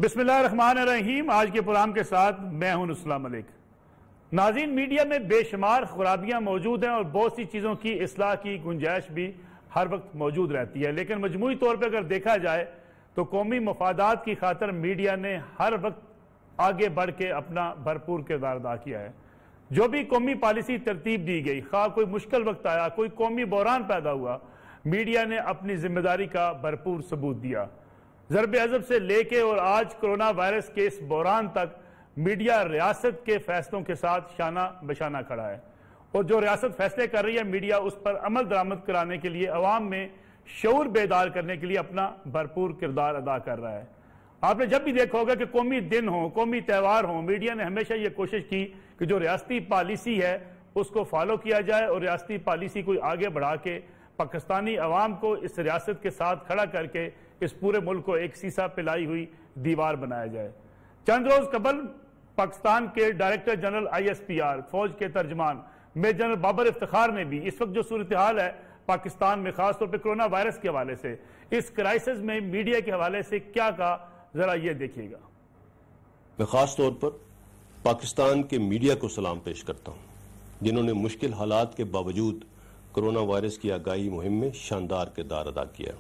बिस्मिल्लाहिर्रहमानिर्रहीम। आज के प्रोग्राम के साथ मैं हूं नुस्ला मलिक। नाज़रीन, मीडिया में बेशुमार खराबियां मौजूद हैं और बहुत सी चीज़ों की इस्लाह की गुंजाइश भी हर वक्त मौजूद रहती है, लेकिन मजमूई तौर पर अगर देखा जाए तो कौमी मफादात की खातर मीडिया ने हर वक्त आगे बढ़ के अपना भरपूर किरदार अदा किया है। जो भी कौमी पॉलिसी तरतीब दी गई, खा कोई मुश्किल वक्त आया, कोई कौमी बहरान पैदा हुआ, मीडिया ने अपनी जिम्मेदारी का भरपूर सबूत दिया। ज़रब अज़ब से लेके और आज कोरोना वायरस के इस बहरान तक मीडिया रियासत के फैसलों के साथ शाना बशाना खड़ा है और जो रियासत फैसले कर रही है, मीडिया उस पर अमल दरामद कराने के लिए, अवाम में शऊर बेदार करने के लिए अपना भरपूर किरदार अदा कर रहा है। आपने जब भी देखा होगा कि कौमी दिन हो, कौमी त्यौहार हो, मीडिया ने हमेशा ये कोशिश की कि जो रियासती पॉलिसी है उसको फॉलो किया जाए और रियासती पॉलिसी को आगे बढ़ा के पाकिस्तानी अवाम को इस रियासत के साथ खड़ा करके इस पूरे मुल्क को एक सीसा पिलाई हुई दीवार बनाया जाए। चंद रोज कबल पाकिस्तान के डायरेक्टर जनरल ISPR, फौज के तर्जमान मेजर जनरल बाबर इफ्तिखार ने भी इस वक्त जो सूरत हाल है पाकिस्तान में, खासतौर पर कोरोना वायरस के हवाले से, इस क्राइसिस में मीडिया के हवाले से क्या कहा, जरा ये देखिएगा। मैं खास तौर पर पाकिस्तान के मीडिया को सलाम पेश करता हूं, जिन्होंने मुश्किल हालात के बावजूद कोरोना वायरस की आगाही मुहिम में शानदार किरदार अदा किया।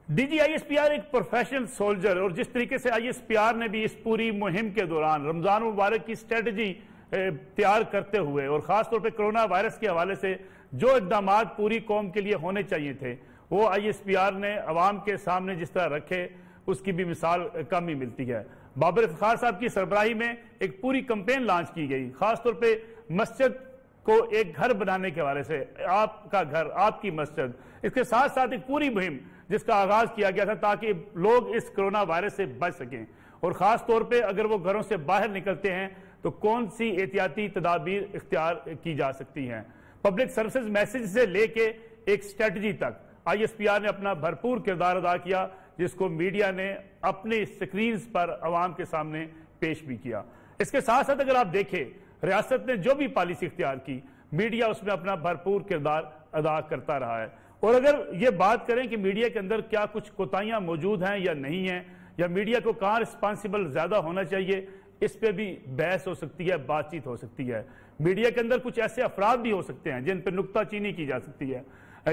DG ISPR एक प्रोफेशनल सोल्जर, और जिस तरीके से ISPR ने भी इस पूरी मुहिम के दौरान रमजान मुबारक की स्ट्रेटजी तैयार करते हुए और खासतौर पर कोरोना वायरस के हवाले से जो इकदाम पूरी कौम के लिए होने चाहिए थे, वो ISPR ने अवाम के सामने जिस तरह रखे, उसकी भी मिसाल कम ही मिलती है। बाबर इफ्तिखार साहब की सरबराही में एक पूरी कंपेन लॉन्च की गई, खासतौर पर मस्जिद को एक घर बनाने के हवाले से, आपका घर आपकी मस्जिद, इसके साथ साथ एक पूरी मुहिम जिसका आगाज किया गया था ताकि लोग इस कोरोना वायरस से बच सकें और खास तौर पे अगर वो घरों से बाहर निकलते हैं तो कौन सी एहतियाती तदाबीर इख्तियार की जा सकती हैं। पब्लिक सर्विसेज मैसेज से लेके एक स्ट्रेटजी तक ISPR ने अपना भरपूर किरदार अदा किया, जिसको मीडिया ने अपनी स्क्रीन पर अवाम के सामने पेश भी किया। इसके साथ साथ अगर आप देखें, रियासत ने जो भी पॉलिसी इख्तियार की, मीडिया उसमें अपना भरपूर किरदार अदा करता रहा है। और अगर ये बात करें कि मीडिया के अंदर क्या कुछ कोताहियां मौजूद हैं या नहीं हैं, या मीडिया को कहां रिस्पांसिबल ज्यादा होना चाहिए, इस पे भी बहस हो सकती है, बातचीत हो सकती है। मीडिया के अंदर कुछ ऐसे अफराद भी हो सकते हैं जिन पर नुक्ताचीनी की जा सकती है,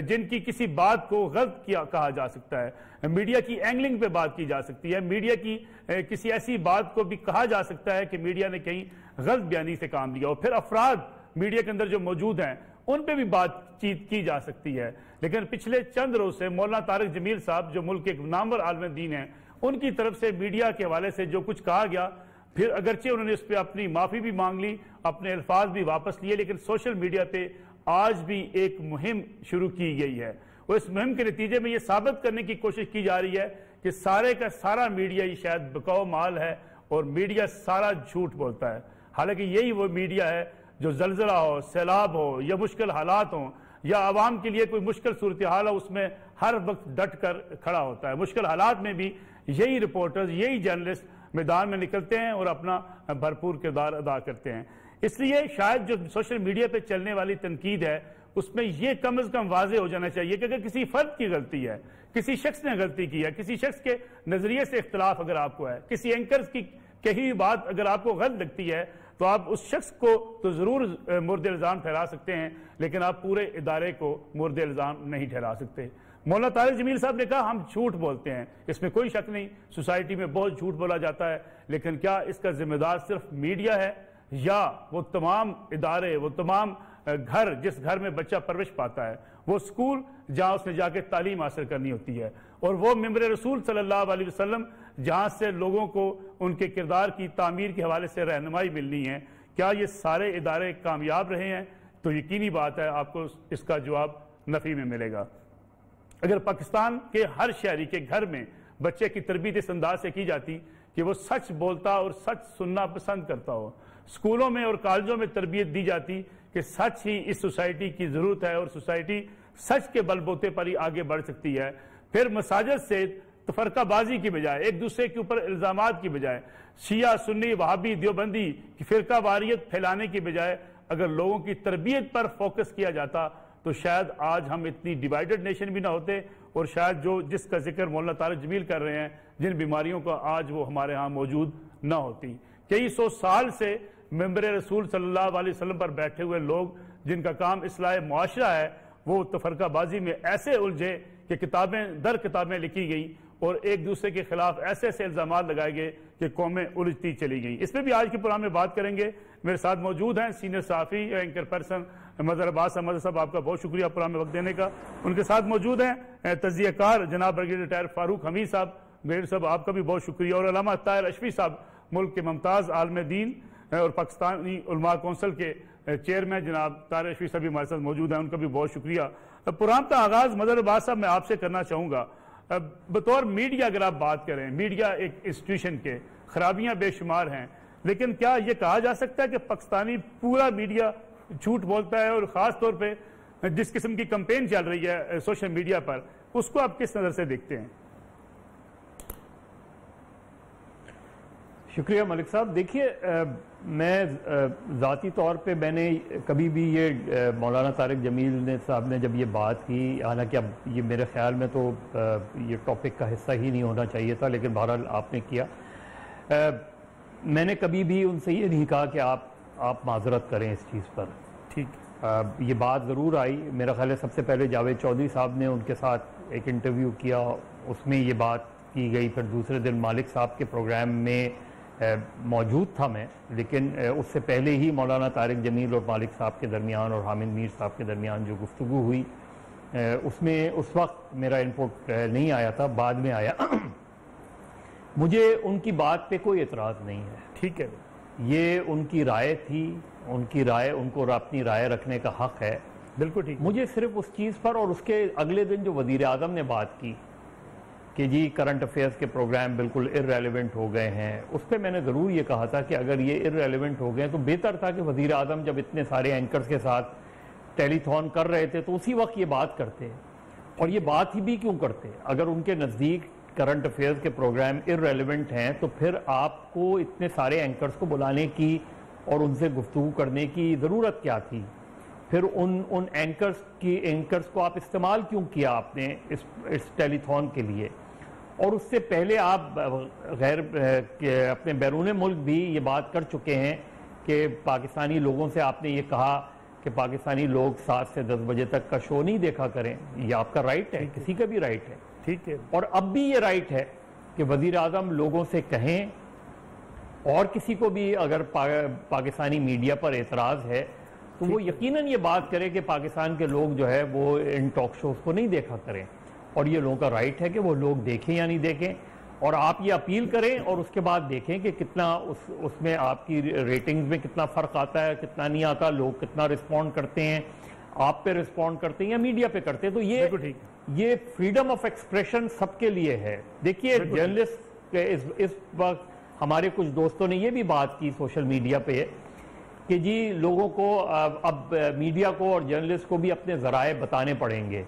जिनकी किसी बात को गलत किया कहा जा सकता है, मीडिया की एंगलिंग पे बात की जा सकती है, मीडिया की किसी ऐसी बात को भी कहा जा सकता है कि मीडिया ने कहीं गलत बयानी से काम लिया, और फिर अफराद मीडिया के अंदर जो मौजूद हैं उन पे भी बातचीत की जा सकती है। लेकिन पिछले चंद रोज से मौलाना तारिक जमील साहब, जो मुल्क के एक नामवर आलिम दीन हैं, उनकी तरफ से मीडिया के हवाले से जो कुछ कहा गया, फिर अगरचे उन्होंने उस पर अपनी माफी भी मांग ली, अपने अल्फाज भी वापस लिए, लेकिन सोशल मीडिया पे आज भी एक मुहिम शुरू की गई है और इस मुहिम के नतीजे में यह साबित करने की कोशिश की जा रही है कि सारे का सारा मीडिया ही शायद बिकाऊ माल है और मीडिया सारा झूठ बोलता है। हालांकि यही वो मीडिया है जो जलजला हो, सैलाब हो या मुश्किल हालात हो या आवाम के लिए कोई मुश्किल सूरत हाल हो, उसमें हर वक्त डट कर खड़ा होता है। मुश्किल हालात में भी यही रिपोर्टर्स, यही जर्नलिस्ट मैदान में निकलते हैं और अपना भरपूर किरदार अदा करते हैं। इसलिए शायद जो सोशल मीडिया पे चलने वाली तनकीद है, उसमें यह कम से कम वाजे हो जाना चाहिए कि अगर किसी फर्द की गलती है, किसी शख्स ने गलती की है, किसी शख्स के नजरिए से इख्तलाफ अगर आपको है, किसी एंकर्स की कही हुई बात अगर आपको गलत लगती है, तो आप उस शख्स को तो जरूर मुर्द इल्जाम ठहरा सकते हैं, लेकिन आप पूरे इदारे को मुर्द इल्जाम नहीं ठहरा सकते। मौलाना तारिक जमील साहब ने कहा हम झूठ बोलते हैं, इसमें कोई शक नहीं, सोसाइटी में बहुत झूठ बोला जाता है, लेकिन क्या इसका जिम्मेदार सिर्फ मीडिया है या वो तमाम इदारे, वो तमाम घर, जिस घर में बच्चा परवरिश पाता है, वो स्कूल जहां उसने जाके तालीम हासिल करनी होती है, और वो मेंबर रसूल सल्लल्लाहु अलैहि वसल्लम जहां से लोगों को उनके किरदार की तामीर के हवाले से रहनुमाई मिलनी है, क्या ये सारे इदारे कामयाब रहे हैं? तो यकीनी बात है आपको इसका जवाब नफी में मिलेगा। अगर पाकिस्तान के हर शहरी के घर में बच्चे की तरबियत इस अंदाज से की जाती कि वो सच बोलता और सच सुनना पसंद करता हो, स्कूलों में और कॉलेजों में तरबियत दी जाती कि सच ही इस सोसाइटी की जरूरत है और सोसाइटी सच के बलबूते पर ही आगे बढ़ सकती है, फिर मसाजिद से तफरकाबाजी की बजाय, एक दूसरे के ऊपर इल्जामात की बजाय, शिया सुन्नी वहाबी देवबंदी की फिरका वारियत फैलाने की बजाय अगर लोगों की तरबियत पर फोकस किया जाता तो शायद आज हम इतनी डिवाइडेड नेशन भी ना होते और शायद जो जिसका जिक्र मौलाना तारिक जमील कर रहे हैं, जिन बीमारियों का आज वो हमारे यहाँ मौजूद न होती। कई सौ साल से मेंबर रसूल सल्लल्लाहु अलैहि वसल्लम पर बैठे हुए लोग जिनका काम इस्लाह मुआशरा है, वो तफरकाबाजी में ऐसे उलझे कि किताबें दर किताबें लिखी गई और एक दूसरे के खिलाफ ऐसे ऐसे इल्जाम लगाए गए कि कौमें उलझती चली गई। इसमें भी आज के प्रोग्राम में बात करेंगे। मेरे साथ मौजूद हैं सीनियर सहाफ़ी एंकर पर्सन मज़हर अब्बास अहमद साहब, आपका बहुत शुक्रिया प्रोग्राम में वक्त देने का। उनके साथ मौजूद हैं तजियाकार जनाब ब्रिगेडियर रिटायर फारूक हमीद साहब। ब्रिगेडियर साहब आपका भी बहुत शुक्रिया। और अल्लामा ताहिर अशफी साहब, मुल्क के मुमताज़ आलिम दीन और पाकिस्तानी उलमा कौंसिल के चेयरमैन जनाब ताहिर अशफी साहब भी हमारे साथ मौजूद हैं, उनका भी बहुत शुक्रिया। प्रोग्राम का आगाज़ मज़हर अब्बास साहब मैं आपसे करना चाहूँगा। बतौर मीडिया अगर आप बात करें, मीडिया एक इंस्टीट्यूशन के खराबियां बेशुमार हैं, लेकिन क्या यह कहा जा सकता है कि पाकिस्तानी पूरा मीडिया झूठ बोलता है? और ख़ास तौर पे जिस किस्म की कंपेन चल रही है सोशल मीडिया पर, उसको आप किस नज़र से देखते हैं? शुक्रिया मलिक साहब। देखिए, मैं ज़ाती तौर पे मैंने कभी भी ये मौलाना तारिक जमील ने साहब ने जब ये बात की, हालांकि अब ये मेरे ख्याल में तो ये टॉपिक का हिस्सा ही नहीं होना चाहिए था, लेकिन बहरहाल आपने किया। मैंने कभी भी उनसे ये नहीं कहा कि आप माजरत करें इस चीज़ पर। ठीक, ये बात ज़रूर आई। मेरा ख्याल है सबसे पहले जावेद चौधरी साहब ने उनके साथ एक इंटरव्यू किया, उसमें ये बात की गई। फिर दूसरे दिन मालिक साहब के प्रोग्राम में मौजूद था मैं, लेकिन उससे पहले ही मौलाना तारिक जमील और मालिक साहब के दरमियान और हामिद मीर साहब के दरमियान जो गुफ्तगू हुई, उसमें उस वक्त मेरा इनपुट नहीं आया था, बाद में आया। मुझे उनकी बात पे कोई एतराज़ नहीं है। ठीक है, ये उनकी राय थी, उनकी राय, उनको अपनी राय रखने का हक है। बिल्कुल ठीक। मुझे सिर्फ उस चीज़ पर और उसके अगले दिन जो वज़ीर आज़म ने बात की कि जी करंट अफेयर्स के प्रोग्राम बिल्कुल इररेलेवेंट हो गए हैं, उस पर मैंने ज़रूर ये कहा था कि अगर ये इररेलेवेंट हो गए तो बेहतर था कि वज़ीर आज़म जब इतने सारे एंकर्स के साथ टेलीथॉन कर रहे थे तो उसी वक्त ये बात करते। और ये बात ही भी क्यों करते? अगर उनके नज़दीक करंट अफेयर्स के प्रोग्राम इररेलेवेंट हैं तो फिर आपको इतने सारे एंकर्स को बुलाने की और उनसे गुफ्तगू करने की ज़रूरत क्या थी? फिर उन एंकर्स को आप इस्तेमाल क्यों किया आपने इस टेलीथॉन के लिए? और उससे पहले आप अपने बैरून मुल्क भी ये बात कर चुके हैं कि पाकिस्तानी लोगों से आपने ये कहा कि पाकिस्तानी लोग 7 से 10 बजे तक का शो नहीं देखा करें। ये आपका राइट है, किसी का भी राइट है। ठीक है। और अब भी ये राइट है कि वज़ीर आज़म लोगों से कहें, और किसी को भी अगर पाकिस्तानी मीडिया पर एतराज़ है तो वो यकीनन ये बात करे कि पाकिस्तान के लोग जो है वो इन टॉक शोज़ को नहीं देखा करें। और ये लोगों का राइट है कि वो लोग देखें या नहीं देखें, और आप ये अपील करें और उसके बाद देखें कि कितना उसमें आपकी रेटिंग्स में कितना फ़र्क आता है, कितना नहीं आता, लोग कितना रिस्पॉन्ड करते हैं, आप पे रिस्पॉन्ड करते हैं या मीडिया पे करते हैं। तो ये फ्रीडम ऑफ एक्सप्रेशन सबके लिए है। देखिए, जर्नलिस्ट के इस वक्त हमारे कुछ दोस्तों ने ये भी बात की सोशल मीडिया पे कि जी लोगों को अब मीडिया को और जर्नलिस्ट को भी अपने ज़राए बताने पड़ेंगे।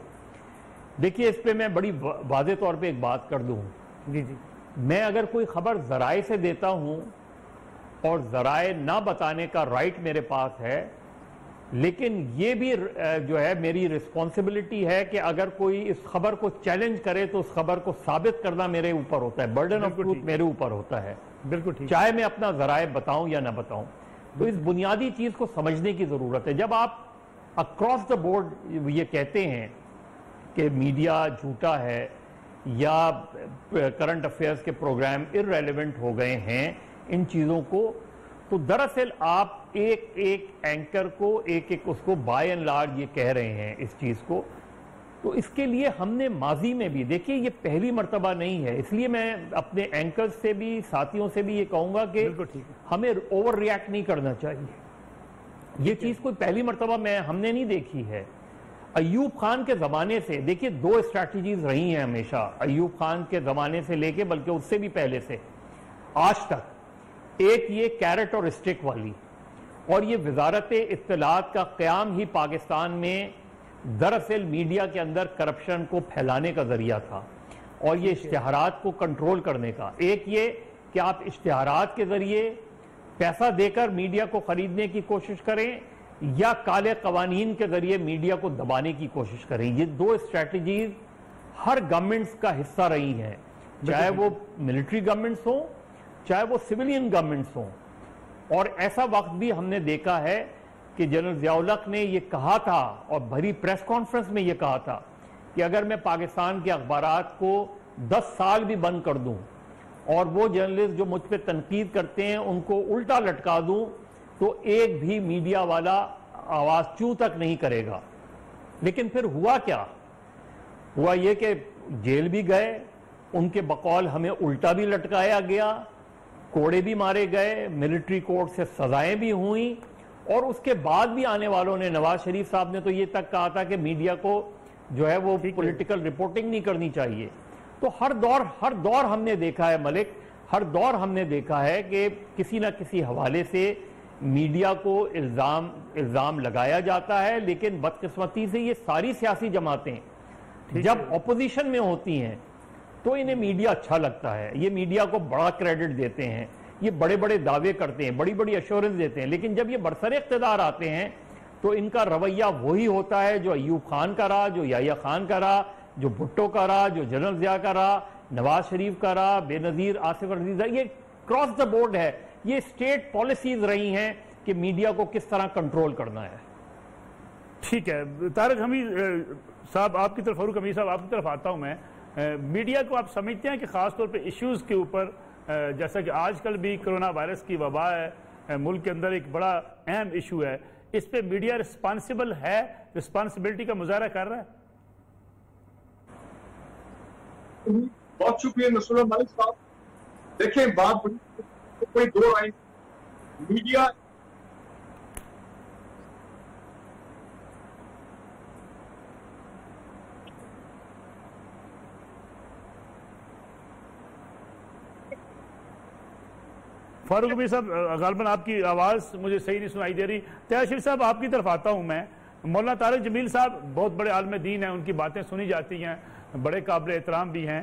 देखिए, इस पे मैं बड़ी वाज़ेह तौर पे एक बात कर दूं। जी जी, मैं अगर कोई खबर ज़राए से देता हूं और ज़राए ना बताने का राइट मेरे पास है, लेकिन ये भी जो है मेरी रिस्पॉन्सिबिलिटी है कि अगर कोई इस खबर को चैलेंज करे तो उस खबर को साबित करना मेरे ऊपर होता है, बर्डन ऑफ प्रूफ मेरे ऊपर होता है। बिल्कुल ठीक। चाहे मैं अपना ज़राए बताऊं या ना बताऊं। तो इस बुनियादी चीज़ को समझने की ज़रूरत है। जब आप अक्रॉस द बोर्ड ये कहते हैं कि मीडिया झूठा है या करंट अफेयर्स के प्रोग्राम इररेलेवेंट हो गए हैं, इन चीज़ों को, तो दरअसल आप एक एक एंकर को एक उसको बाय एंड लार्ज ये कह रहे हैं इस चीज़ को। तो इसके लिए हमने माजी में भी, देखिए ये पहली मर्तबा नहीं है, इसलिए मैं अपने एंकर्स से भी, साथियों से भी ये कहूँगा कि हमें ओवर रिएक्ट नहीं करना चाहिए। ये चीज़ कोई पहली मर्तबा हमने नहीं देखी है। अयूब खान के ज़माने से, देखिए 2 स्ट्रैटेजीज रही हैं हमेशा, अयूब खान के ज़माने से लेके बल्कि उससे भी पहले से आज तक। एक ये कैरेट और स्टिक वाली, और ये वजारत इत्तलात का क़याम ही पाकिस्तान में दरअसल मीडिया के अंदर करप्शन को फैलाने का जरिया था और ये इश्तिहारात को कंट्रोल करने का। एक ये कि आप इश्तिहारात के जरिए पैसा देकर मीडिया को खरीदने की कोशिश करें या काले कवानीन के जरिए मीडिया को दबाने की कोशिश करें। ये 2 स्ट्रैटेजीज हर गवर्नमेंट्स का हिस्सा रही हैं, चाहे वो मिलिट्री गवर्नमेंट्स हो, चाहे वो सिविलियन गवर्नमेंट्स हो। और ऐसा वक्त भी हमने देखा है कि जनरल ज़ियाउल हक ने ये कहा था और भरी प्रेस कॉन्फ्रेंस में ये कहा था कि अगर मैं पाकिस्तान के अखबारात को 10 साल भी बंद कर दूं और वो जर्नलिस्ट जो मुझ पर तनकीद करते हैं उनको उल्टा लटका दूं, तो एक भी मीडिया वाला आवाज चू तक नहीं करेगा। लेकिन फिर हुआ क्या? हुआ ये कि जेल भी गए, उनके बकौल हमें उल्टा भी लटकाया गया, कोड़े भी मारे गए, मिलिट्री कोर्ट से सजाएं भी हुई, और उसके बाद भी आने वालों ने, नवाज शरीफ साहब ने तो ये तक कहा था कि मीडिया को जो है वो पॉलिटिकल रिपोर्टिंग नहीं करनी चाहिए। तो हर दौर हमने देखा है मलिक, हर दौर हमने देखा है कि किसी ना किसी हवाले से मीडिया को इल्जाम लगाया जाता है। लेकिन बदकिस्मती से ये सारी सियासी जमातें जब ऑपोजिशन में होती हैं तो इन्हें मीडिया अच्छा लगता है, ये मीडिया को बड़ा क्रेडिट देते हैं, ये बड़े बड़े दावे करते हैं, बड़ी बड़ी एश्योरेंस देते हैं। लेकिन जब ये बरसर इख्तिदार आते हैं तो इनका रवैया वही होता है जो अयूब खान का रहा, जो याह्या खान का रहा, जो भुट्टो का रहा, जो जनरल ज़िया का रहा, नवाज शरीफ का रहा, बेनजीर आसिफ अजीज। ये क्रॉस द बोर्ड है, ये स्टेट पॉलिसीज रही हैं कि मीडिया को किस तरह कंट्रोल करना है। ठीक है तारिक हमीद साहब आपकी तरफ, फारूक हमीद साहब आपकी तरफ आता हूं मैं। मीडिया को आप समझते हैं कि खासतौर पे इश्यूज के ऊपर, जैसा कि आजकल भी कोरोना वायरस की वबा है मुल्क के अंदर, एक बड़ा अहम इशू है, इस पे मीडिया रिस्पांसिबल है, रिस्पांसिबिलिटी का मुजाहरा कर रहा है? बहुत शुक्रिया नसरुल्लाह मलिक साहब। देखें बात कोई दो राय, मीडिया फारूक हमीद साहब गालबन आपकी आवाज मुझे सही नहीं सुनाई दे रही। तयाशिर साहब आपकी तरफ आता हूं मैं। मौलाना तारिक जमील साहब बहुत बड़े आलिम दीन हैं, उनकी बातें सुनी जाती हैं, बड़े काबिल एहतराम भी हैं,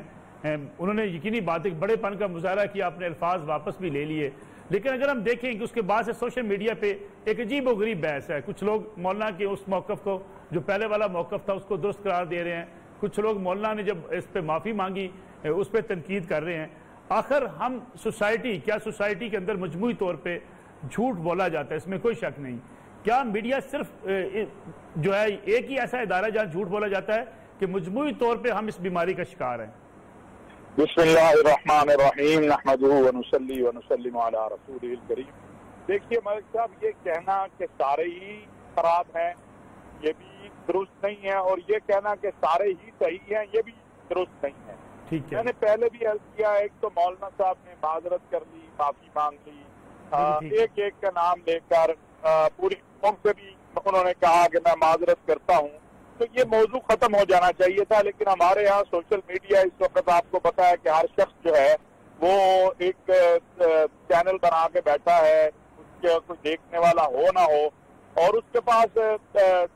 उन्होंने यकीनी बात एक बड़ेपन का मुजाहरा किया, अपने अल्फाज वापस भी ले लिए। लेकिन अगर हम देखें कि उसके बाद से सोशल मीडिया पे एक अजीब व गरीब बहस है। कुछ लोग मौलाना के उस मौकफ को, जो पहले वाला मौकफ था, उसको दुरुस्त करार दे रहे हैं, कुछ लोग मौलाना ने जब इस पर माफ़ी मांगी उस पर तनकीद कर रहे हैं। आखिर हम क्या सोसाइटी के अंदर मजमूई तौर पे झूठ बोला जाता है, इसमें कोई शक नहीं। क्या मीडिया सिर्फ जो है एक ही ऐसा इदारा जहां झूठ बोला जाता है कि मजमूई तौर पे हम इस बीमारी का शिकार हैं? बिस्मिल्लाहिर्रहमानिर्रहीम नहमदुहु व नुसल्ली व नुसल्लिमु अला रसूलिल करीम। देखिए मलिक साहब, ये कहना कि सारे ही खराब हैं ये भी दुरुस्त नहीं है, और ये कहना कि सारे ही सही हैं ये भी दुरुस्त नहीं है। ठीक है, मैंने पहले भी अर्ज किया, एक तो मौलाना साहब ने माजरत कर ली, माफी मांग ली, एक एक का नाम लेकर पूरी कौम से भी उन्होंने कहा कि मैं माजरत करता हूँ, तो ये मौजू खत्म हो जाना चाहिए था। लेकिन हमारे यहाँ सोशल मीडिया इस वक्त आपको पता है कि हर शख्स जो है वो एक चैनल बना के बैठा है, उसके कोई देखने वाला हो ना हो, और उसके पास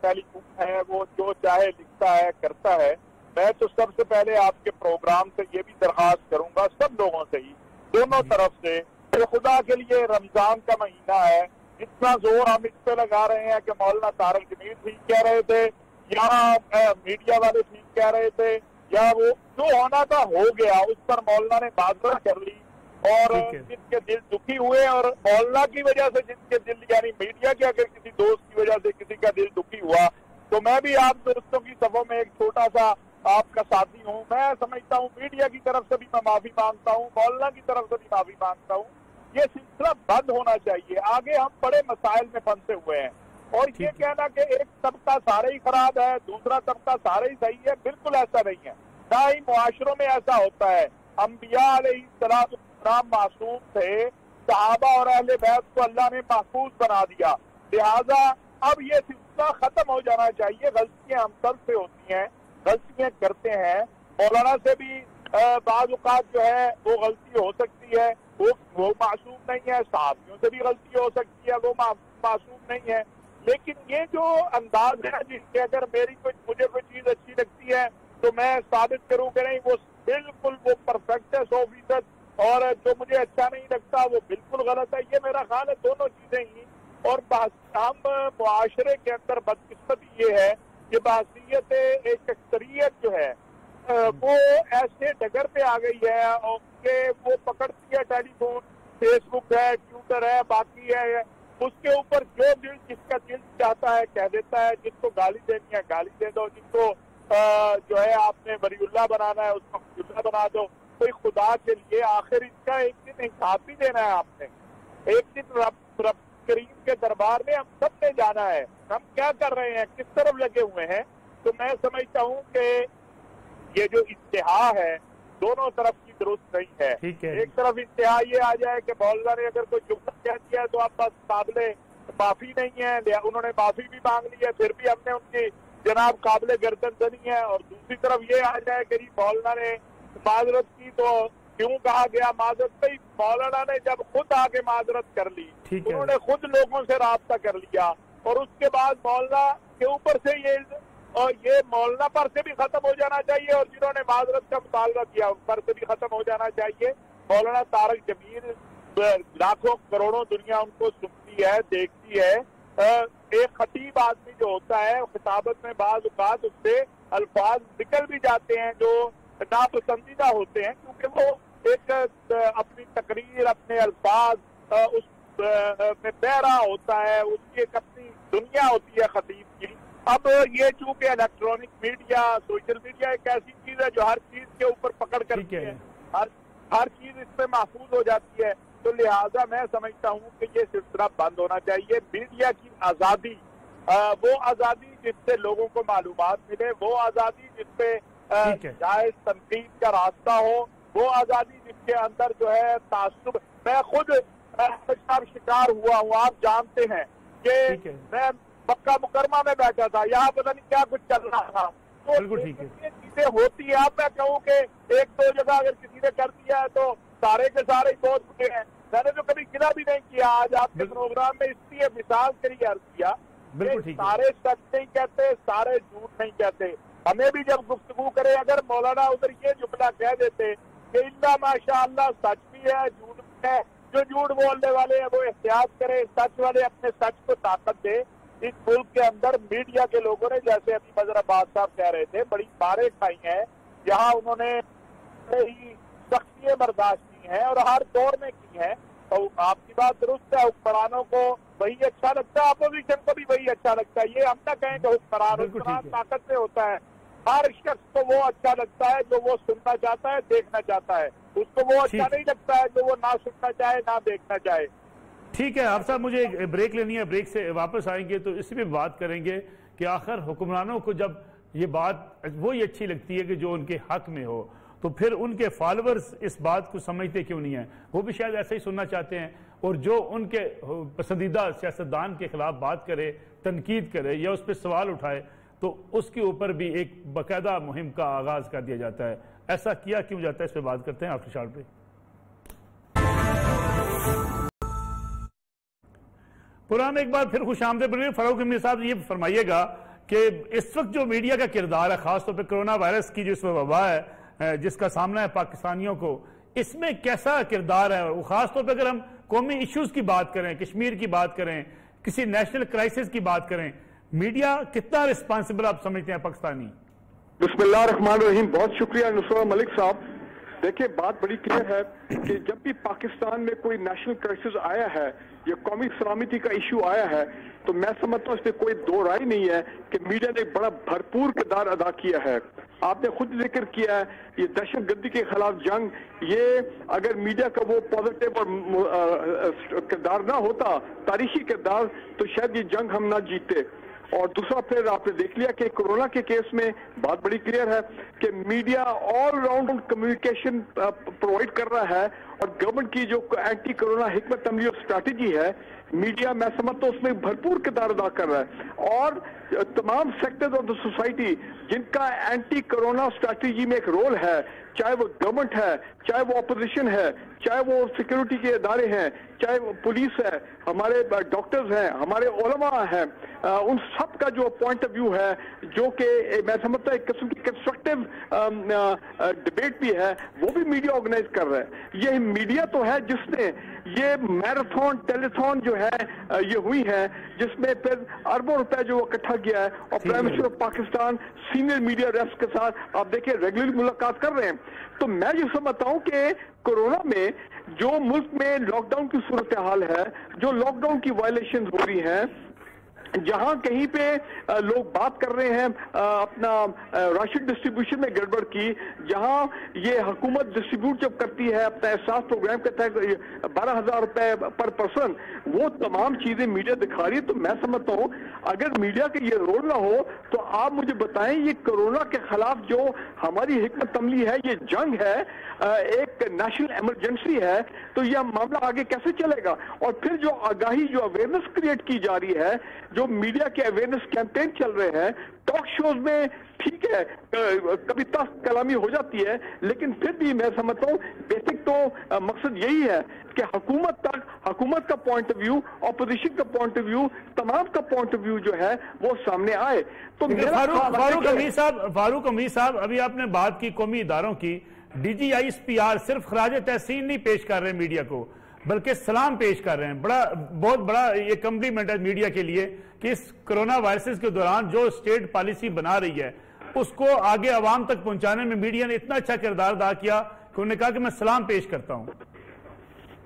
टेलीफोन है, वो जो चाहे लिखता है करता है। मैं तो सबसे पहले आपके प्रोग्राम से ये भी दरखास्त करूंगा, सब लोगों से ही, दोनों तरफ से, कि खुदा के लिए रमजान का महीना है, इतना जोर हम इस पे लगा रहे हैं कि मौलाना तारिक जमील ठीक कह रहे थे या मीडिया वाले ठीक कह रहे थे, या वो जो होना था हो गया, उस पर मौलाना ने माजरत कर ली, और जिनके दिल दुखी हुए, और मौलाना की वजह से जिनके दिल, यानी मीडिया के अगर किसी दोस्त की वजह से किसी का दिल दुखी हुआ, तो मैं भी आप दोस्तों की सभों में एक छोटा सा आपका साथी हूँ। मैं समझता हूँ मीडिया की तरफ से भी मैं माफी मांगता हूँ, मौलाना की तरफ से भी माफी मांगता हूँ। ये सिलसिला बंद होना चाहिए। आगे हम बड़े मसाइल में फंसे हुए हैं, और ये कहना कि एक तबका सारे ही खराब है, दूसरा तबका सारे ही सही है, बिल्कुल ऐसा नहीं है। ना ही मुआशरों में ऐसा होता है। अंबिया अलैहिस्सलाम मासूम थे, सहाबा और अहले बैत को अल्लाह ने महफूज बना दिया, लिहाजा अब ये सिलसिला खत्म हो जाना चाहिए। गलतियां हम सब से होती हैं, गलतियां करते हैं, मौलाना से भी बाज़ औक़ात जो है वो गलती हो सकती है, वो मासूम नहीं है, साहबियों से भी गलती हो सकती है, वो मासूम नहीं है। लेकिन ये जो अंदाज है जिसके अगर मुझे कोई चीज अच्छी लगती है तो मैं साबित करूं कि नहीं वो बिल्कुल वो परफेक्ट है 100%, और जो मुझे अच्छा नहीं लगता वो बिल्कुल गलत है, ये मेरा ख्याल है दोनों चीजें ही। और हम मुआशरे के अंदर बदकिस्मती ये है कि बहसीयत एक अक्सरियत जो है वो ऐसे डगर पे आ गई है कि वो पकड़ती है टेलीफोन, फेसबुक है, ट्विटर है, बाकी है, उसके ऊपर जो दिल जिसका दिल चाहता है कह देता है। जिसको गाली देनी है गाली दे दो, जिसको जो है आपने वलीउल्लाह बनाना है उसको वलीउल्लाह बना दो। कोई खुदा के लिए आखिर इसका एक दिन हिसाब भी देना है आपने। एक दिन रब करीम के दरबार में हम सब ने जाना है, हम क्या कर रहे हैं, किस तरफ लगे हुए हैं। तो मैं समझता हूँ कि ये जो इस्तेहा है दोनों तरफ की दुरुस्त नहीं है। एक तरफ इस्तेहा ये आ जाए कि मौलाना ने अगर कोई जुमला कह दिया है तो आप बस काबिले माफी नहीं है, उन्होंने माफी भी मांग ली है, फिर भी हमने उनकी जनाब काबिले गर्दन दनी है। और दूसरी तरफ ये आ जाए कि जी मौलाना ने माजरत की तो क्यों कहा गया माजरत नहीं। मौलाना ने जब खुद आगे माजरत कर ली, उन्होंने खुद लोगों से राब्ता कर लिया और उसके बाद मौलाना के ऊपर से ये मौलाना पर से भी खत्म हो जाना चाहिए और जिन्होंने माजरत का मुतालबा किया उन पर से भी खत्म हो जाना चाहिए। मौलाना तारक जमील, लाखों करोड़ों दुनिया उनको सुनती है, देखती है। एक खतीब आदमी जो होता है खिताबत में बाज़ औक़ात उससे अल्फाज निकल भी जाते हैं जो नापसंदीदा होते हैं, क्योंकि वो एक अपनी तकरीर, अपने अल्फाज उस में बहरा होता है, उसकी एक अपनी दुनिया होती है खतीब की। अब ये चूंकि इलेक्ट्रॉनिक मीडिया, सोशल मीडिया एक ऐसी चीज है जो हर चीज के ऊपर पकड़ करती है, हर चीज इसमें महफूज हो जाती है। तो लिहाजा मैं समझता हूँ कि ये सिलसिला बंद होना चाहिए। मीडिया की आजादी, वो आजादी जिससे लोगों को मालूमात मिले, वो आजादी जिसपे जायज तनकीद का रास्ता हो, वो आजादी जिसके अंदर जो है तासुब। मैं खुद शिकार हुआ हूँ, आप जानते हैं कि मैं मक्का मुकरमा में बैठा था, यहाँ पता नहीं क्या कुछ चल रहा था। तो ये चीजें होती है। अब मैं कहूँ कि एक दो जगह अगर किसी ने कर दिया है तो सारे के सारे ही बहुत बुरे हैं। मैंने तो कभी गिला भी नहीं किया। आज आपके प्रोग्राम में इसलिए मिसाल के लिए अर्ज किया, सारे सच नहीं कहते, सारे झूठ नहीं कहते। हमें भी जब गुफ्तगू करे, अगर मौलाना उधर ये जुमला कह देते कि इल्ला माशाअल्लाह सच भी है झूठ भी है, जो झूठ बोलने वाले हैं वो एहतियात करे, सच वाले अपने सच को ताकत दे। इस मुल्क के अंदर मीडिया के लोगों ने, जैसे अभी मजरा बाद साहब कह रहे थे, बड़ी मारें खाई हैं, यहाँ उन्होंने ही सख्तियां बर्दाश्त की हैं और हर दौर में की हैं। तो आपकी बात दुरुस्त है, हुक्मरानों को वही अच्छा लगता है, अपोजिशन को भी वही अच्छा लगता है। ये हम ना कहें कि हुक्मरान ताकत में होता है। हर शख्स को वो अच्छा लगता है जो वो सुनना चाहता है, देखना चाहता है। उसको वो अच्छा नहीं लगता है जो वो ना सुनना चाहे, ना देखना चाहे। ठीक है आप साहब, मुझे एक ब्रेक लेनी है, ब्रेक से वापस आएंगे तो इसी पे बात करेंगे कि आखिर हुक्मरानों को जब ये बात वही अच्छी लगती है कि जो उनके हक में हो, तो फिर उनके फॉलोअर्स इस बात को समझते क्यों नहीं है? वो भी शायद ऐसे ही सुनना चाहते हैं। और जो उनके पसंदीदा सियासतदान के खिलाफ बात करे, तनकीद करे या उस पर सवाल उठाए, तो उसके ऊपर भी एक बाकायदा मुहिम का आगाज कर दिया जाता है। ऐसा किया क्यों जाता है, इस पर बात करते हैं आफ्टर शॉर्ट ब्रेक। पुराना एक बार फिर खुशामदीद बोलिए। फारूक अमीर साहब ये फरमाइएगा कि इस वक्त जो मीडिया का किरदार है, खासतौर पर कोरोना वायरस की जो इस वबा है जिसका सामना है पाकिस्तानियों को, इसमें कैसा किरदार है? और खासतौर पर अगर हम कौमी इश्यूज की बात करें, कश्मीर की बात करें, किसी नेशनल क्राइसिस की बात करें, मीडिया कितना रिस्पॉन्सिबल आप समझते हैं पाकिस्तानी? बिस्मिल्लाहिर्रहमानिर्रहीम। बहुत शुक्रिया नुसरत मलिक साहब। देखिए बात बड़ी क्लियर है कि जब भी पाकिस्तान में कोई नेशनल क्राइसिस आया है या कौमी सलामती का इशू आया है, तो मैं समझता हूँ इसमें कोई दो राय नहीं है कि मीडिया ने बड़ा भरपूर किरदार अदा किया है। आपने खुद जिक्र किया है ये दहशतगर्दी के खिलाफ जंग, ये अगर मीडिया का वो पॉजिटिव और किरदार ना होता, तारीखी किरदार, तो शायद ये जंग हम ना जीते। और दूसरा फिर आपने देख लिया कि कोरोना के केस में बात बड़ी क्लियर है कि media all round communication provide कर रहा है और गवर्नमेंट की जो एंटी कोरोना हिकमत अमली और स्ट्रैटेजी है, मीडिया मैं समझता हूँ उसमें भरपूर किरदार अदा कर रहा है। और तमाम सेक्टर्स ऑफ द सोसाइटी जिनका एंटी कोरोना स्ट्रैटेजी में एक रोल है, चाहे वो गवर्नमेंट है, चाहे वो ऑपोजिशन है, चाहे वो सिक्योरिटी के इदारे हैं, चाहे वो पुलिस है, हमारे डॉक्टर्स हैं, हमारे उलमा हैं, उन सब का जो पॉइंट ऑफ व्यू है, जो कि मैं समझता हूं एक किस्म की कंस्ट्रक्टिव डिबेट भी है, वो भी मीडिया ऑर्गेनाइज कर रहा है। ये मीडिया तो है जिसने ये मैराथन टेलीथॉन जो है ये हुई है, जिसमें फिर अरबों रुपए जो इकट्ठा किया है, और prime minister of Pakistan senior media reps के साथ आप देखिए रेगुलरली मुलाकात कर रहे हैं। तो मैं ये समझता हूं कि कोरोना में जो मुल्क में लॉकडाउन की सूरत हाल है, जो लॉकडाउन की वायलेशन हो रही है, जहां कहीं पे लोग बात कर रहे हैं अपना राशन डिस्ट्रीब्यूशन में गड़बड़ की, जहां ये हुकूमत डिस्ट्रीब्यूट जब करती है अपना एहसास प्रोग्राम के तहत 12,000 रुपए पर पर्सन, वो तमाम चीजें मीडिया दिखा रही है। तो मैं समझता हूं अगर मीडिया का ये रोल ना हो तो आप मुझे बताएं ये कोरोना के खिलाफ जो हमारी हिकमत अमली है, ये जंग है, एक नेशनल इमरजेंसी है, तो यह मामला आगे कैसे चलेगा? और फिर जो आगाही, जो अवेयरनेस क्रिएट की जा रही है, जो मीडिया के अवेयरनेस कैंपेन चल रहे हैं, टॉक शोज में ठीक है कभी तख्त कलामी हो जाती है, लेकिन फिर भी मैं समझता हूं बेसिक तो मकसद यही है कि हुकूमत तक, हुकूमत का पॉइंट ऑफ व्यू, ऑपोजिशन का पॉइंट ऑफ व्यू, तमाम का पॉइंट ऑफ व्यू जो है वो सामने आए। तो फारूक अमीर साहब, अभी आपने बात की कौमी इदारों की, DGISPR सिर्फ खराज तहसीन नहीं पेश कर रहे मीडिया को, बल्कि सलाम पेश कर रहे हैं। बहुत बड़ा ये कम्प्लीमेंट है मीडिया के लिए कि इस कोरोना वायरस के दौरान जो स्टेट पॉलिसी बना रही है उसको आगे अवाम तक पहुंचाने में मीडिया ने इतना अच्छा किरदार अदा किया कि उन्होंने कहा कि मैं सलाम पेश करता हूं।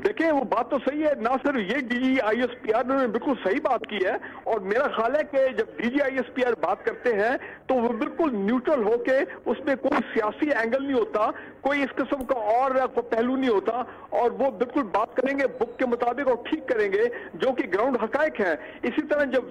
देखिए वो बात तो सही है, ना सिर्फ ये DGISPR ने बिल्कुल सही बात की है, और मेरा ख्याल है कि जब DGISPR बात करते हैं तो वो बिल्कुल न्यूट्रल होके, उसमें कोई सियासी एंगल नहीं होता, कोई इस किस्म का और पहलू नहीं होता, और वो बिल्कुल बात करेंगे बुक के मुताबिक और ठीक करेंगे जो कि ग्राउंड हकायक है। इसी तरह जब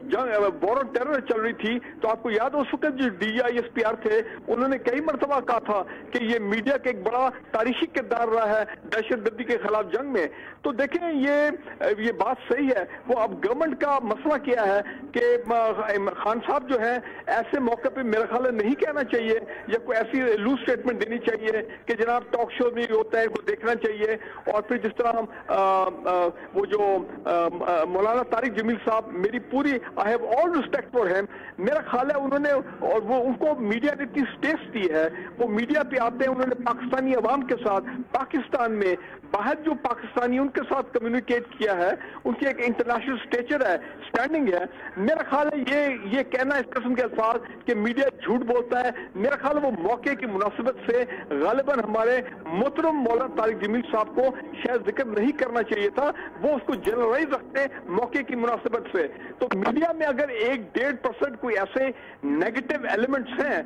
वॉर ऑन टेरर चल रही थी तो आपको याद हो, उस वक्त जो DGISPR थे उन्होंने कई मरतबा कहा था कि ये मीडिया का एक बड़ा तारीखी किरदार रहा है दहशतगर्दी के खिलाफ जंग में। तो देखें ये बात सही है। वो अब गवर्नमेंट का मसला क्या है कि खान साहब जो है ऐसे मौके पे मेरा ख्याल नहीं कहना चाहिए, या कोई ऐसी लूज स्टेटमेंट देनी चाहिए कि जनाब टॉक शो में होता है वो देखना चाहिए। और फिर जिस तरह हम वो जो मौलाना तारिक जमील साहब, मेरी पूरी I have all respect for him, मेरा ख्याल है उन्होंने, और वो उनको मीडिया ने इतनी स्पेस दी है, वो मीडिया पे आते हैं, उन्होंने पाकिस्तानी अवाम के साथ, पाकिस्तान में बाहर जो पाकिस्तानी उनके साथ कम्युनिकेट किया है, उनकी एक इंटरनेशनल स्टेचर है, स्टैंडिंग है। मेरा ख्याल है ये कहना इस किस्म के अल्फाज कि मीडिया झूठ बोलता है, मेरा ख्याल है वो मौके की मुनासिबत से गालिबन हमारे मोहतरम मौलाना तारिक जमील साहब को शायद जिक्र नहीं करना चाहिए था, वो उसको जनरलाइज रखते हैं मौके की मुनासिबत से। तो मीडिया में अगर 1-1.5% कोई ऐसे नेगेटिव एलिमेंट्स हैं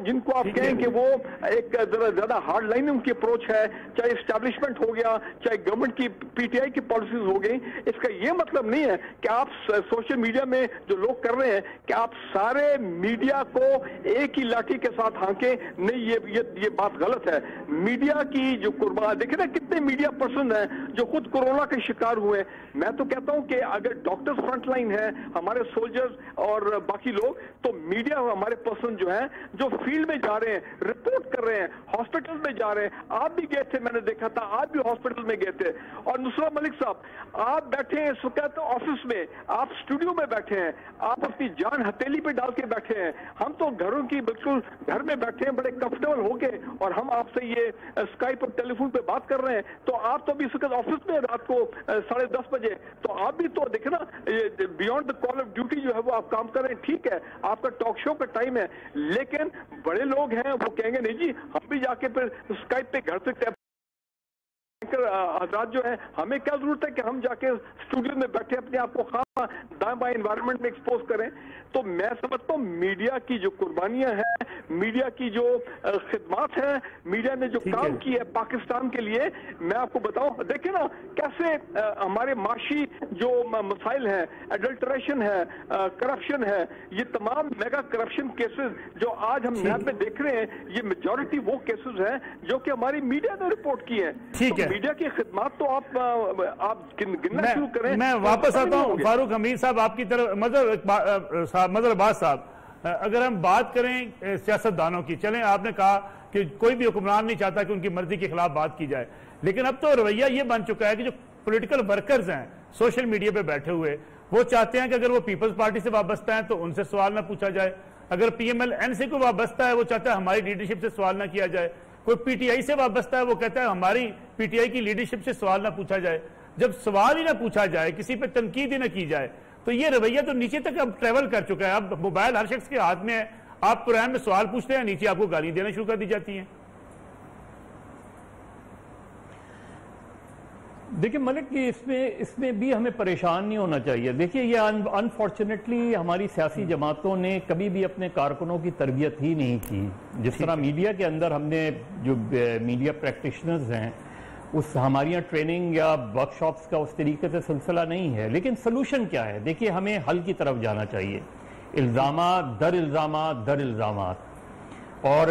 जिनको आप कहें कि वो एक ज्यादा हार्ड लाइन उनकी अप्रोच है, चाहे एस्टैब्लिशमेंट हो गया, चाहे गवर्नमेंट की PTI की पॉलिसीज हो गई, इसका ये मतलब नहीं है कि आप सोशल मीडिया में जो लोग कर रहे हैं कि आप सारे मीडिया को एक ही लाठी के साथ हांके। नहीं, ये बात गलत है। मीडिया की जो कुर्बान, देखिए ना कितने मीडिया पर्सन हैं जो खुद कोरोना के शिकार हुए। मैं तो कहता हूं कि अगर डॉक्टर्स फ्रंट लाइन है, हमारे सोल्जर्स और बाकी लोग, तो मीडिया हमारे पर्सन जो है जो फील्ड में जा रहे हैं, रिपोर्ट कर रहे हैं, हॉस्पिटल में जा रहे हैं। आप भी गए थे, मैंने देखा था, आप भी हॉस्पिटल में गए थे। और नुसरत मलिक साहब, आप बैठे हैं इस वक्त ऑफिस में, आप स्टूडियो में बैठे हैं, आप अपनी जान हथेली पे डाल के बैठे हैं। हम तो घरों की बिल्कुल घर में बैठे हैं बड़े कंफर्टेबल होके, और हम आपसे ये स्काइप और टेलीफोन पे बात कर रहे हैं। तो आप तो अभी इस वक्त ऑफिस में रात को 10:30 बजे, तो आप भी तो देखे ना beyond the call of duty जो है वो आप काम कर रहे हैं। ठीक है, आपका टॉक शो का टाइम है, लेकिन बड़े लोग हैं वो कहेंगे नहीं जी हम भी जाके फिर स्काइप पे घर से हजरात जो है, हमें क्या जरूरत है कि हम जाके स्टूडियो में बैठे अपने आप को दाएं बाएं एनवायरनमेंट में एक्सपोज करें। तो मैं समझता हूं मीडिया की जो कुर्बानियां हैं, मीडिया की जो खिदमत है, मीडिया ने जो काम की है पाकिस्तान के लिए, मैं आपको बताऊं, देखिए ना कैसे हमारे माशी जो मसाइल हैं, एडल्टरेशन है, करप्शन है, ये तमाम मेगा करप्शन केसेस जो आज हम नैब में देख रहे हैं, ये मेजॉरिटी वो केसेस हैं जो कि हमारी मीडिया ने रिपोर्ट की है। ठीक है, मीडिया की खिदमत तो आप गिनना शुरू करें। मैं वापस आता हूं फारूक अमीर साहब आपकी तरफ। मजहर अब्बास साहब, अगर हम बात करें सियासतदानों की, चलें आपने कहा कि कोई भी हुक्मरान नहीं चाहता कि उनकी मर्जी के खिलाफ बात की जाए। लेकिन अब तो रवैया ये बन चुका है कि जो पॉलिटिकल वर्कर्स हैं सोशल मीडिया पे बैठे हुए, वो चाहते हैं कि अगर वो पीपल्स पार्टी से वाबस्ता है तो उनसे सवाल ना पूछा जाए, अगर PMLN से कोई वाबस्ता है वो चाहता है हमारी लीडरशिप से सवाल ना किया जाए, कोई PTI से वाबस्ता है वो कहता है हमारी PTI की लीडरशिप से सवाल ना पूछा जाए। जब सवाल ही ना पूछा जाए, किसी पे तनकीद ही ना की जाए, तो ये रवैया तो नीचे तक अब ट्रेवल कर चुका है। अब मोबाइल हर शख्स के हाथ में है, आप कुरान में सवाल पूछते हैं, नीचे आपको गाली देना शुरू कर दी जाती हैं। देखिए मलिक कि इसमें भी हमें परेशान नहीं होना चाहिए। देखिए ये अनफॉर्चुनेटली हमारी सियासी जमातों ने कभी भी अपने कारकुनों की तरबियत ही नहीं की। जिस तरह मीडिया के अंदर हमने जो मीडिया प्रैक्टिशनर्स हैं उस हमारी यहाँ ट्रेनिंग या वर्कशॉप्स का उस तरीके से सिलसिला नहीं है। लेकिन सोल्यूशन क्या है? देखिए हमें हल की तरफ जाना चाहिए। इल्ज़ामात दर इल्ज़ामात और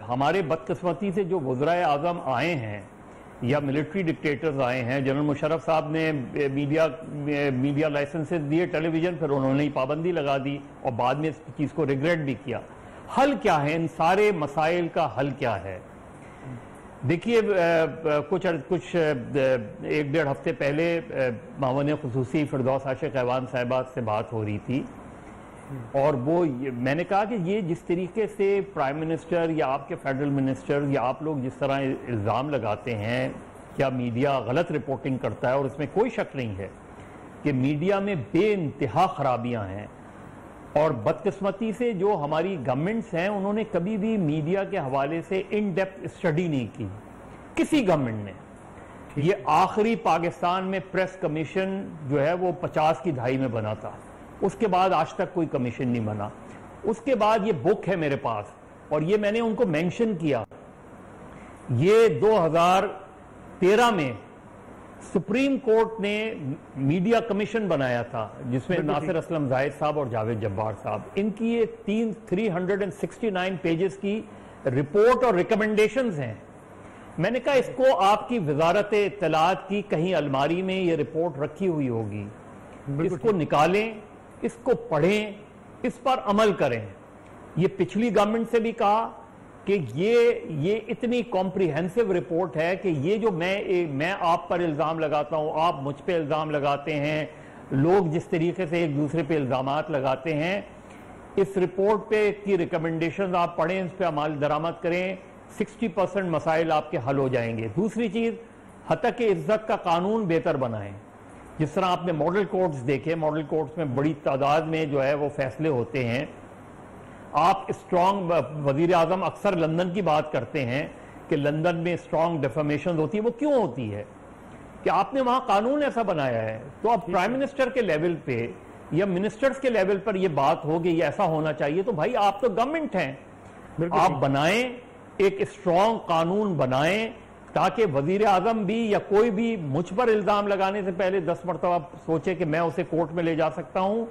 हमारे बदकिस्मती से जो वज़राए आज़म आए हैं या मिलिट्री डिक्टेटर्स आए हैं, जनरल मुशर्रफ साहब ने मीडिया लाइसेंसेस दिए टेलीविजन, फिर उन्होंने ही पाबंदी लगा दी और बाद में इस चीज़ को रिग्रेट भी किया। हल क्या है? इन सारे मसाइल का हल क्या है? देखिए कुछ 1-1.5 हफ्ते पहले मावन खुसूसी फिरदौस आशिक ऐवान साहिबा से बात हो रही थी और वो मैंने कहा कि ये जिस तरीके से प्राइम मिनिस्टर या आपके फेडरल मिनिस्टर या आप लोग जिस तरह इल्ज़ाम लगाते हैं, क्या मीडिया गलत रिपोर्टिंग करता है, और इसमें कोई शक नहीं है कि मीडिया में बेइंतहा खराबियां हैं। और बदकिस्मती से जो हमारी गवर्नमेंट्स हैं उन्होंने कभी भी मीडिया के हवाले से इन डेप्थ स्टडी नहीं की, किसी गवर्नमेंट ने। ये आखिरी पाकिस्तान में प्रेस कमीशन जो है वो 50 की दहाई में बना था, उसके बाद आज तक कोई कमीशन नहीं बना। उसके बाद ये बुक है मेरे पास और ये मैंने उनको मेंशन किया, ये 2013 में सुप्रीम कोर्ट ने मीडिया कमीशन बनाया था जिसमें नासिर असलम जाहिद साहब और जावेद जब्बार साहब, इनकी ये 369 पेजेस की रिपोर्ट और रिकमेंडेशंस हैं। मैंने कहा इसको आपकी वजारत इत्तलात की कहीं अलमारी में ये रिपोर्ट रखी हुई होगी, इसको निकालें, इसको पढ़ें, इस पर अमल करें। ये पिछली गवर्नमेंट से भी कहा कि ये इतनी कॉम्प्रिहेंसिव रिपोर्ट है कि ये जो मैं आप पर इल्ज़ाम लगाता हूं, आप मुझ पे इल्ज़ाम लगाते हैं, लोग जिस तरीके से एक दूसरे पे इल्ज़ामात लगाते हैं, इस रिपोर्ट पे की रिकमेंडेशन आप पढ़ें, इस पे अमल दरामद करें, 60% मसाइल आपके हल हो जाएंगे। दूसरी चीज़, हतक इज्जत का कानून बेहतर बनाएं। जिस तरह आपने मॉडल कोर्ट्स देखे, मॉडल कोर्ट्स में बड़ी तादाद में जो है वो फैसले होते हैं। आप स्ट्रांग, वजीर आजम अक्सर लंदन की बात करते हैं कि लंदन में स्ट्रांग डिफेमेशन होती है, वो क्यों होती है? कि आपने वहां कानून ऐसा बनाया है। तो अब प्राइम मिनिस्टर के लेवल पे या मिनिस्टर्स के लेवल पर यह बात हो कि ये ऐसा होना चाहिए, तो भाई आप तो गवर्नमेंट हैं, आप बनाएं, एक स्ट्रांग कानून बनाएं ताकि वजीर आजम भी या कोई भी मुझ पर इल्जाम लगाने से पहले 10 मरतबा सोचे कि मैं उसे कोर्ट में ले जा सकता हूं,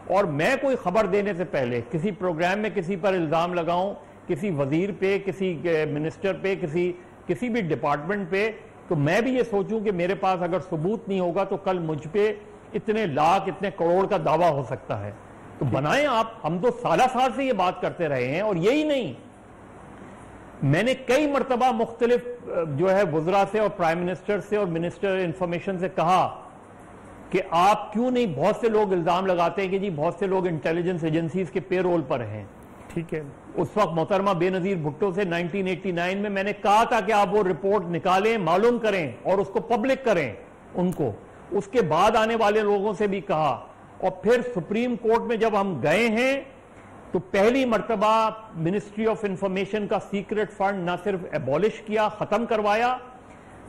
और मैं कोई खबर देने से पहले किसी प्रोग्राम में किसी पर इल्जाम लगाऊं, किसी वजीर पे, किसी मिनिस्टर पे, किसी भी डिपार्टमेंट पे, तो मैं भी ये सोचूं कि मेरे पास अगर सबूत नहीं होगा तो कल मुझ पे इतने लाख, इतने करोड़ का दावा हो सकता है। तो बनाएं आप। हम तो साल से ये बात करते रहे हैं, और यही नहीं, मैंने कई मरतबा मुख्तलिफ जो है वज़रा से और प्राइम मिनिस्टर से और मिनिस्टर इंफॉर्मेशन से कहा कि आप क्यों नहीं, बहुत से लोग इल्जाम लगाते हैं कि जी बहुत से लोग इंटेलिजेंस एजेंसीज के पेरोल पर हैं। ठीक है, उस वक्त मोहतरमा बेनजीर भुट्टो से 1989 में मैंने कहा था कि आप वो रिपोर्ट निकालें, मालूम करें और उसको पब्लिक करें उनको। उसके बाद आने वाले लोगों से भी कहा, और फिर सुप्रीम कोर्ट में जब हम गए हैं तो पहली मर्तबा मिनिस्ट्री ऑफ इंफॉर्मेशन का सीक्रेट फंड न सिर्फ एबॉलिश किया, खत्म करवाया,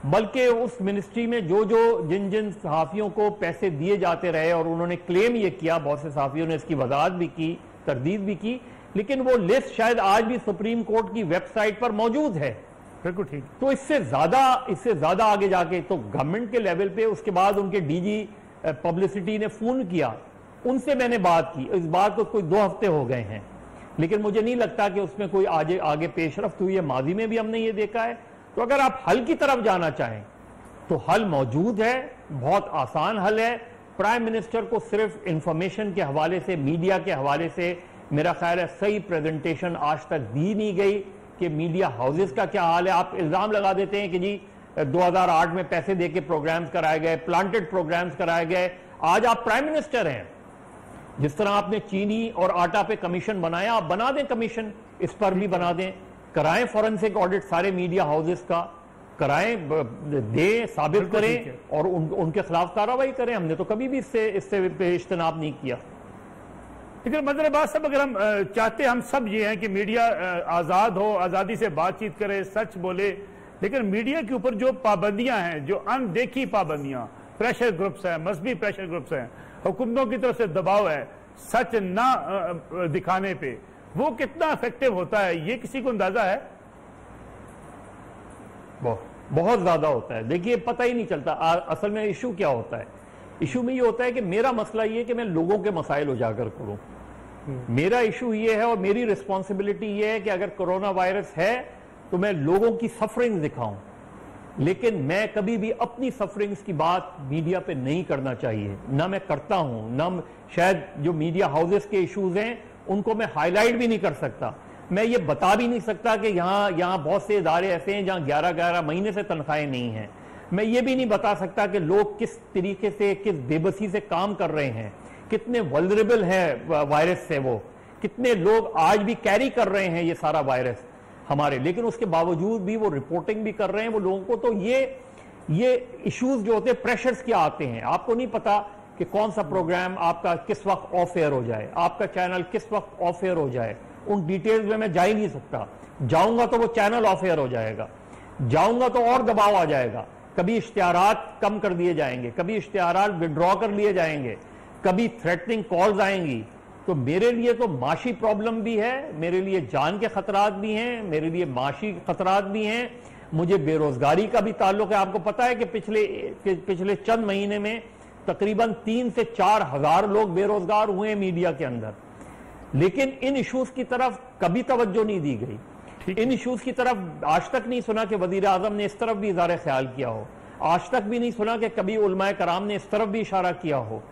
बल्कि उस मिनिस्ट्री में जिन सहाफियों को पैसे दिए जाते रहे, और उन्होंने क्लेम ये किया, बहुत से सहाफियों ने इसकी वजाहत भी की, तरदीद भी की, लेकिन वो लिस्ट शायद आज भी सुप्रीम कोर्ट की वेबसाइट पर मौजूद है। बिल्कुल ठीक। तो इससे ज्यादा आगे जाके तो गवर्नमेंट के लेवल पे, उसके बाद उनके डीजी पब्लिसिटी ने फोन किया, उनसे मैंने बात की। इस बात को कोई 2 हफ्ते हो गए हैं, लेकिन मुझे नहीं लगता कि उसमें कोई आगे पेशरफ्त हुई है। माजी में भी हमने ये देखा है। तो अगर आप हल की तरफ जाना चाहें तो हल मौजूद है, बहुत आसान हल है। प्राइम मिनिस्टर को सिर्फ इंफॉर्मेशन के हवाले से, मीडिया के हवाले से मेरा ख्याल है सही प्रेजेंटेशन आज तक दी नहीं गई, कि मीडिया हाउसेस का क्या हाल है। आप इल्जाम लगा देते हैं कि जी 2008 में पैसे देके प्रोग्राम्स कराए गए, प्लांटेड प्रोग्राम्स कराए गए। आज आप प्राइम मिनिस्टर हैं, जिस तरह आपने चीनी और आटा पे कमीशन बनाया, आप बना दें कमीशन, इस पर भी बना दें, कराएं फॉरेंसिक ऑडिट सारे मीडिया हाउसेस का, कराएं, दें, साबित करें और उनके खिलाफ कार्रवाई करें। हमने तो कभी भी इससे इज्तनाब नहीं किया। लेकिन मतलब बात सब, अगर हम चाहते हम सब ये हैं कि मीडिया आज़ाद हो, आज़ादी से बातचीत करे, सच बोले, लेकिन मीडिया के ऊपर जो पाबंदियां हैं, जो अनदेखी पाबंदियां, प्रेशर ग्रुप्स हैं, मजहबी प्रेशर ग्रुप्स हैं, हुकूमतों की तरफ से दबाव है सच ना दिखाने पे, वो कितना इफेक्टिव होता है, ये किसी को अंदाजा है? बहुत ज्यादा होता है। देखिए, पता ही नहीं चलता असल में इशू क्या होता है। इशू में ये होता है कि मेरा मसला ये है कि मैं लोगों के मसाइल उजागर करूं। मेरा इशू ये है और मेरी रिस्पॉन्सिबिलिटी ये है कि अगर कोरोना वायरस है तो मैं लोगों की सफरिंग्स दिखाऊं, लेकिन मैं कभी भी अपनी सफरिंग्स की बात मीडिया पे नहीं करना चाहिए, ना मैं करता हूं, ना शायद जो मीडिया हाउसेस के इश्यूज हैं उनको मैं हाईलाइट भी नहीं कर सकता। मैं ये बता भी नहीं सकता कि यहाँ बहुत से इदारे ऐसे हैं जहां 11-11 महीने से तनख्वाहें नहीं हैं। मैं ये भी नहीं बता सकता कि लोग किस तरीके से, किस बेबसी से काम कर रहे हैं, कितने वल्नरेबल है वायरस से, वो कितने लोग आज भी कैरी कर रहे हैं ये सारा वायरस हमारे, लेकिन उसके बावजूद भी वो रिपोर्टिंग भी कर रहे हैं वो लोगों को। तो ये इश्यूज जो होते हैं, प्रेशर्स क्या आते हैं, आपको नहीं पता कि कौन सा प्रोग्राम आपका किस वक्त ऑफ एयर हो जाए, आपका चैनल किस वक्त ऑफ एयर हो जाए, उन डिटेल्स में मैं जा ही नहीं सकता। जाऊंगा तो वो चैनल ऑफ एयर हो जाएगा, जाऊंगा तो और दबाव आ जाएगा, कभी इश्तिहारात कम कर दिए जाएंगे, कभी इश्तिहारात विड्रॉ कर लिए जाएंगे, कभी थ्रेटनिंग कॉल्स आएंगी। तो मेरे लिए तो माशी प्रॉब्लम भी है, मेरे लिए जान के खतरात भी हैं, मेरे लिए माशी खतरात भी हैं, मुझे बेरोजगारी का भी ताल्लुक है। आपको पता है कि पिछले चंद महीने में तकरीबन 3 से 4 हजार लोग बेरोजगार हुए मीडिया के अंदर, लेकिन इन इश्यूज की तरफ कभी तवज्जो नहीं दी गई। इन इश्यूज की तरफ आज तक नहीं सुना कि वजीर आजम ने इस तरफ भी इज़हार ख्याल किया हो, आज तक भी नहीं सुना कि कभी उलमाए कराम ने इस तरफ भी इशारा किया हो।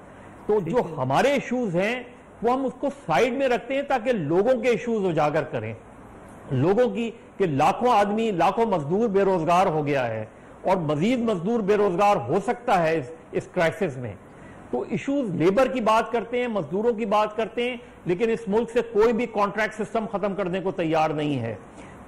तो जो हमारे इश्यूज हैं वो हम उसको साइड में रखते हैं ताकि लोगों के इश्यूज उजागर करें, लोगों की, कि लाखों आदमी, लाखों मजदूर बेरोजगार हो गया है और मजीद मजदूर बेरोजगार हो सकता है इस क्राइसिस में। तो इश्यूज लेबर की बात करते हैं, मजदूरों की बात करते हैं, लेकिन इस मुल्क से कोई भी कॉन्ट्रैक्ट सिस्टम खत्म करने को तैयार नहीं है।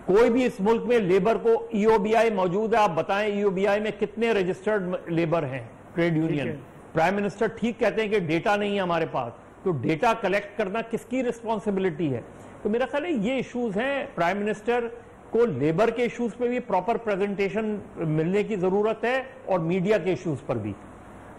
कोई भी इस मुल्क में लेबर को, ईओबीआई मौजूद है, आप बताएं ईओबीआई में कितने रजिस्टर्ड लेबर हैं, ट्रेड यूनियन। प्राइम मिनिस्टर ठीक कहते हैं कि डेटा नहीं है हमारे पास, तो डेटा कलेक्ट करना किसकी रिस्पॉन्सिबिलिटी है? तो मेरा ख्याल है ये इश्यूज हैं। प्राइम मिनिस्टर को लेबर के इश्यूज पे भी प्रॉपर प्रेजेंटेशन मिलने की जरूरत है और मीडिया के इश्यूज पर भी।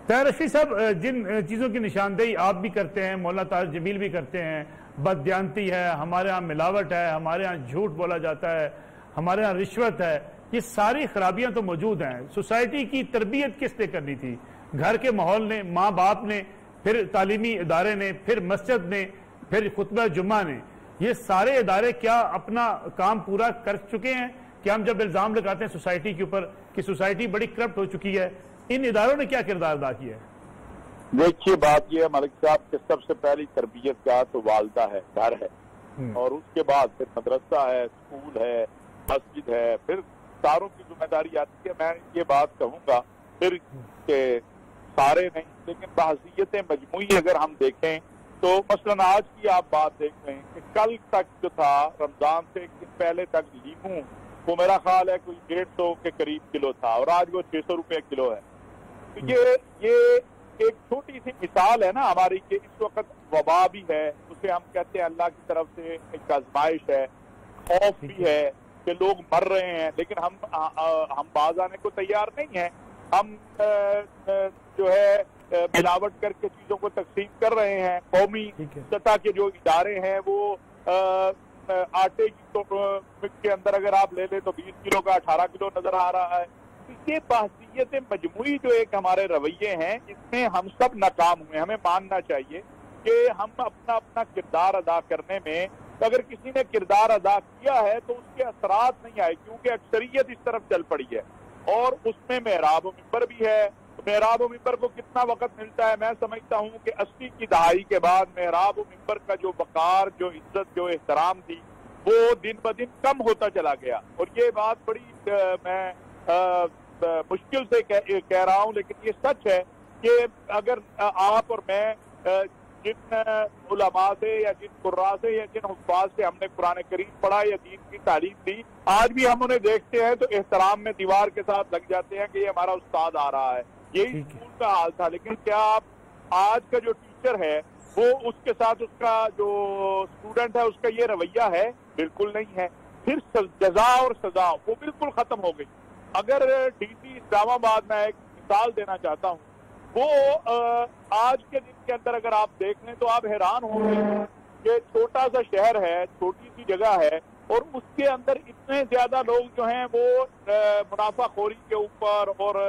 तैयार रशीद साहब, जिन चीज़ों की निशानदेही आप भी करते हैं, मौलाना तारिक जमील भी करते हैं, बददियानती है, हमारे यहाँ मिलावट है, हमारे यहाँ झूठ बोला जाता है, हमारे यहाँ रिश्वत है, ये सारी खराबियां तो मौजूद हैं। सोसाइटी की तरबियत किसने करनी थी? घर के माहौल ने, माँ बाप ने, फिर तालीमी इदारे ने, फिर मस्जिद ने, फिर खुतबा जुम्मा ने। ये सारे इदारे क्या अपना काम पूरा कर चुके हैं? कि हम जब इल्जाम लगाते हैं सोसाइटी के ऊपर कि सोसाइटी बड़ी करप्ट हो चुकी है, इन इदारों ने क्या किरदार अदा किया है? देखिए, बात यह है मलिक साहब कि सबसे पहली तरबियत का तो वालदा है, घर है, और उसके बाद फिर मदरसा है, स्कूल है, मस्जिद है, फिर सारों की जिम्मेदारी आती है। मैं ये बात कहूंगा फिर के सारे नहीं, लेकिन बहसीयत मजमूई अगर हम देखें तो मसलन आज की आप बात देख रहे हैं कि कल तक जो था, रमजान से पहले तक लीमू वो मेरा ख्याल है कोई 150 के करीब किलो था और आज वो 600 रुपये किलो है। तो ये एक छोटी सी मिसाल है ना हमारी कि इस वक्त वबा भी है, उसे हम कहते हैं अल्लाह की तरफ से एक आजमाइश है, खौफ भी है कि लोग मर रहे हैं, लेकिन हम बाज आने को तैयार नहीं है। हम जो है मिलावट करके चीजों को तकसीम कर रहे हैं। कौमी सतह के जो इदारे हैं वो आटे की तो के अंदर अगर आप ले लें तो 20 किलो का 18 किलो नजर आ रहा है। ये बहसीयत मजमूई जो एक हमारे रवैये हैं, इसमें हम सब नाकाम हुए। हमें मानना चाहिए कि हम अपना किरदार अदा करने में, अगर किसी ने किरदार अदा किया है तो उसके असरात नहीं आए, क्योंकि अक्सरियत इस तरफ चल पड़ी है और उसमें मेहराब व मिंबर भी है। मेहराब व मिंबर को कितना वक्त मिलता है? मैं समझता हूँ कि 80 की दहाई के बाद मेहराब व मिंबर का जो वकार, जो इज्जत, जो एहतराम थी, वो दिन ब दिन कम होता चला गया। और ये बात बड़ी मैं मुश्किल से कह रहा हूँ, लेकिन ये सच है कि अगर आप और मैं जिन उलमा से या जिन कुर्रा से या जिन हुफ़ाज़ से हमने कुरान करीम पढ़ा या दीन की तालीम दी, आज भी हम उन्हें देखते हैं तो एहतराम में दीवार के साथ लग जाते हैं कि ये हमारा उस्ताद आ रहा है। यही स्कूल का हाल था। लेकिन क्या आप आज का जो टीचर है वो उसके साथ उसका जो स्टूडेंट है उसका ये रवैया है? बिल्कुल नहीं है। फिर जजा और सजा वो बिल्कुल खत्म हो गई। अगर डीसी इस्लामाबाद में एक मिसाल देना चाहता हूँ, वो आज के दिन के अंदर अगर आप देख लें तो आप हैरान होंगे कि छोटा सा शहर है, छोटी सी जगह है, और उसके अंदर इतने ज्यादा लोग जो हैं वो मुनाफाखोरी के ऊपर और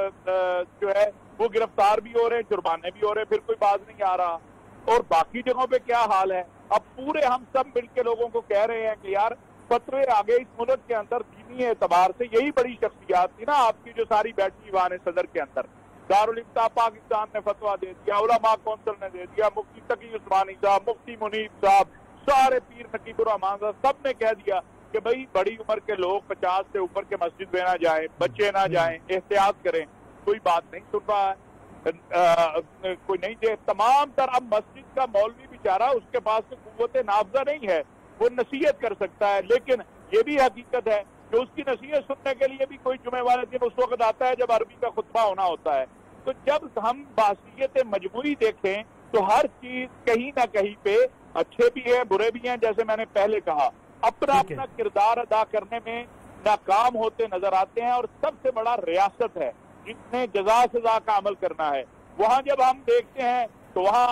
जो है वो गिरफ्तार भी हो रहे हैं, जुर्माने भी हो रहे हैं, फिर कोई बात नहीं आ रहा। और बाकी जगहों पे क्या हाल है? अब पूरे हम सब मिलकर लोगों को कह रहे हैं कि यार फतवे आ गए इस मुल्क के अंदर दीनी एतबार से। यही बड़ी शख्सियात थी ना आपकी जो सारी बैठी ईवान सदर के अंदर। दारुल इफ्ता पाकिस्तान ने फतवा दे दिया, उलमा कौंसिल ने दे दिया, मुफ्ती तकी उस्मानी साहब, मुफ्ती मुनीब साहब, सारे पीर नकीबुर रहमान साहब, सब ने कह दिया कि भाई बड़ी उम्र के लोग 50 से ऊपर के मस्जिद में ना जाएं, बच्चे ना जाएं, एहतियात करें। कोई बात नहीं सुन रहा है, कोई नहीं दे। तमाम तरह मस्जिद का मौलवी बेचारा, उसके पास तो कुव्वत नाफजा नहीं है, वो नसीहत कर सकता है, लेकिन ये भी हकीकत है कि उसकी नसीहत सुनने के लिए भी कोई जुमे वाले दिन उस वक्त आता है जब अरबी का खुतबा होना होता है। तो जब हम बासियत मजमूई देखें तो हर चीज कहीं ना कहीं पे अच्छे भी हैं, बुरे भी हैं। जैसे मैंने पहले कहा, अपना अपना किरदार अदा करने में नाकाम होते नजर आते हैं। और सबसे बड़ा रियासत है जिसने जजा सजा का अमल करना है। वहां जब हम देखते हैं तो वहां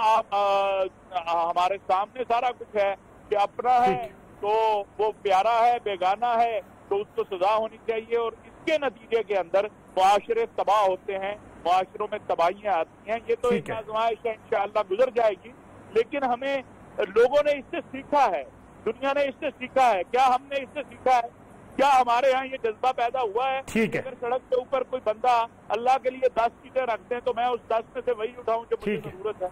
हमारे सामने सारा कुछ है कि अपना है तो वो प्यारा है, बेगाना है तो उसको सजा होनी चाहिए। और इसके नतीजे के अंदर मुआशरे तबाह होते हैं, मुआशरों में तबाहियां आती हैं। ये तो एक आजमाइश है, इंशाअल्लाह गुजर जाएगी। लेकिन हमें लोगों ने इससे सीखा है, दुनिया ने इससे सीखा है। क्या हमने इससे सीखा है? क्या हमारे यहाँ ये जज्बा पैदा हुआ है? अगर सड़क के ऊपर कोई बंदा अल्लाह के लिए 10 चीजें रखते हैं तो मैं उस 10 में से वही उठाऊं जो मुझे जरूरत है।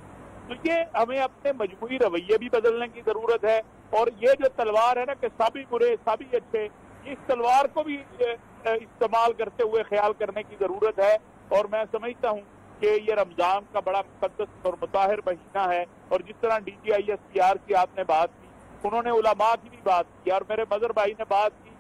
तो ये हमें अपने मजमूई रवैये भी बदलने की जरूरत है। और ये जो तलवार है ना कि सभी बुरे सभी अच्छे, इस तलवार को भी इस्तेमाल करते हुए ख्याल करने की जरूरत है। और मैं समझता हूँ कि ये रमजान का बड़ा मुकद्दस और मुताहिर महीना है। और जिस तरह DGISPR की आपने बात की, उन्होंने उलमा की भी बात की और मेरे मजर भाई ने बात की।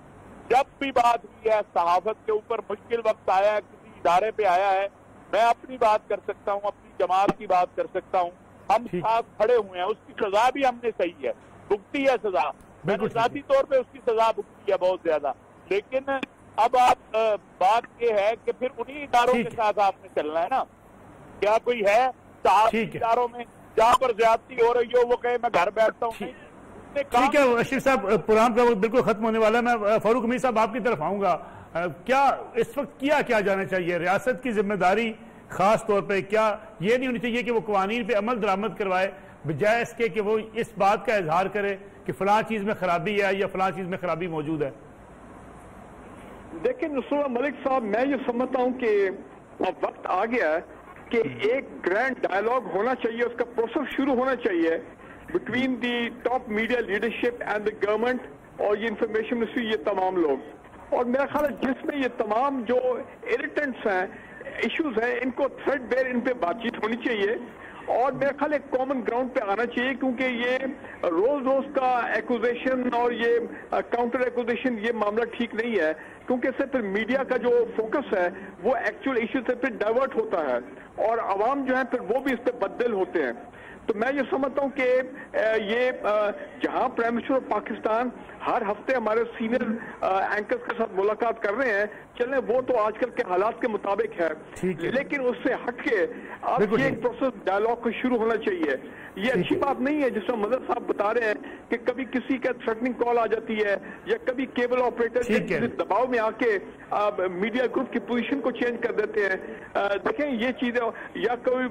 जब भी बात हुई है सहाफत के ऊपर, मुश्किल वक्त आया है, किसी इदारे पे आया है, मैं अपनी बात कर सकता हूँ, अपनी जमात की बात कर सकता हूँ। हम साथ खड़े हुए हैं, उसकी सजा भी हमने सही है भुगती है सजा। मैंने जाती तौर पे उसकी सजा भुगती है बहुत ज्यादा। लेकिन अब आप बात ये है कि फिर उन्हीं इदारों के साथ आपने चलना है ना। क्या कोई है इदारों में जहाँ पर ज्यादती हो रही हो वो कहे मैं घर बैठता हूँ? ठीक है अशीफ साहब, प्रोग्राम का वक्त बिल्कुल खत्म होने वाला है। मैं फारूक अमीर साहब आपकी तरफ आऊंगा। क्या इस वक्त क्या जाना चाहिए? रियासत की जिम्मेदारी खास तौर पे क्या ये नहीं होनी चाहिए कि वो कवानीन पे अमल दरामद करवाए, बजाय इसके कि वो इस बात का इजहार करे कि फलां चीज में खराबी है या फलां चीज में खराबी मौजूद है? देखिए नुसरत मलिक साहब, मैं ये समझता हूँ कि अब वक्त आ गया है कि एक ग्रैंड डायलॉग होना चाहिए, उसका प्रोसेस शुरू होना चाहिए between the top media leadership and the government और ये इंफॉर्मेशन मिनिस्ट्री, ये तमाम लोग। और मेरा ख्याल है जिसमें ये तमाम जो इरिटेंट्स हैं, इश्यूज हैं, इनको थ्रेडबेयर इन पे बातचीत होनी चाहिए और मेरा ख्याल एक कॉमन ग्राउंड पे आना चाहिए। क्योंकि ये रोज रोज का एक्यूजेशन और ये काउंटर एक्यूजेशन ये मामला ठीक नहीं है, क्योंकि इससे फिर मीडिया का जो फोकस है वो एक्चुअल इश्यू से फिर डाइवर्ट होता है और आवाम जो है फिर वो भी इस पर बददिल होते हैं। तो मैं ये समझता हूँ कि ये जहां प्राइम मिनिस्टर पाकिस्तान हर हफ्ते हमारे सीनियर एंकर्स के साथ मुलाकात कर रहे हैं, चलें वो तो आजकल के हालात के मुताबिक है, लेकिन उससे हटके अब ये एक प्रोसेस डायलॉग को शुरू होना चाहिए। ये अच्छी बात नहीं है जिसमें मदर साहब बता रहे हैं कि कभी किसी का थ्रेटनिंग कॉल आ जाती है या कभी केबल ऑपरेटर दबाव में आके मीडिया ग्रुप की पोजीशन को चेंज कर देते हैं। देखें ये चीजें, या कोई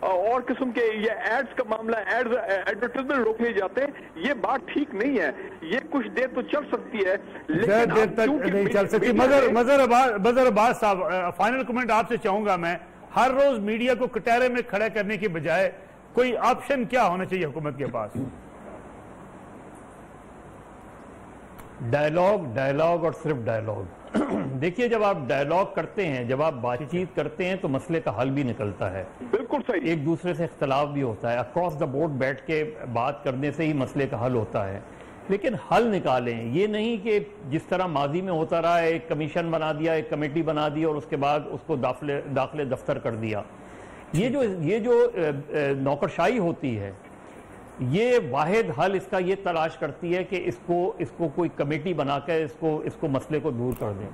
और किस्म के ये एड्स का मामला, एडवर्टाइजमेंट रोक लिए जाते हैं, ये बात ठीक नहीं है। ये कुछ देर तो चल सकती है लेकिन देर तक नहीं चल सकती। मजर अब्बास साहब, फाइनल कमेंट आपसे चाहूंगा मैं। हर रोज मीडिया को कटहरे में खड़ा करने की बजाय कोई ऑप्शन क्या होना चाहिए हुकूमत के पास? डायलॉग, डायलॉग और सिर्फ डायलॉग। देखिए, जब आप डायलॉग करते हैं, जब आप बातचीत करते हैं तो मसले का हल भी निकलता है। बिल्कुल सही। एक दूसरे से इख्तलाफ भी होता है, अक्रॉस द बोर्ड बैठ के बात करने से ही मसले का हल होता है। लेकिन हल निकालें, ये नहीं कि जिस तरह माजी में होता रहा, एक कमीशन बना दिया, एक कमेटी बना दी और उसके बाद उसको दाखिले दफ्तर कर दिया। ये जो नौकरशाही होती है, ये वाहिद हल इसका ये तलाश करती है कि इसको कोई कमेटी बनाकर इसको मसले को दूर कर दें।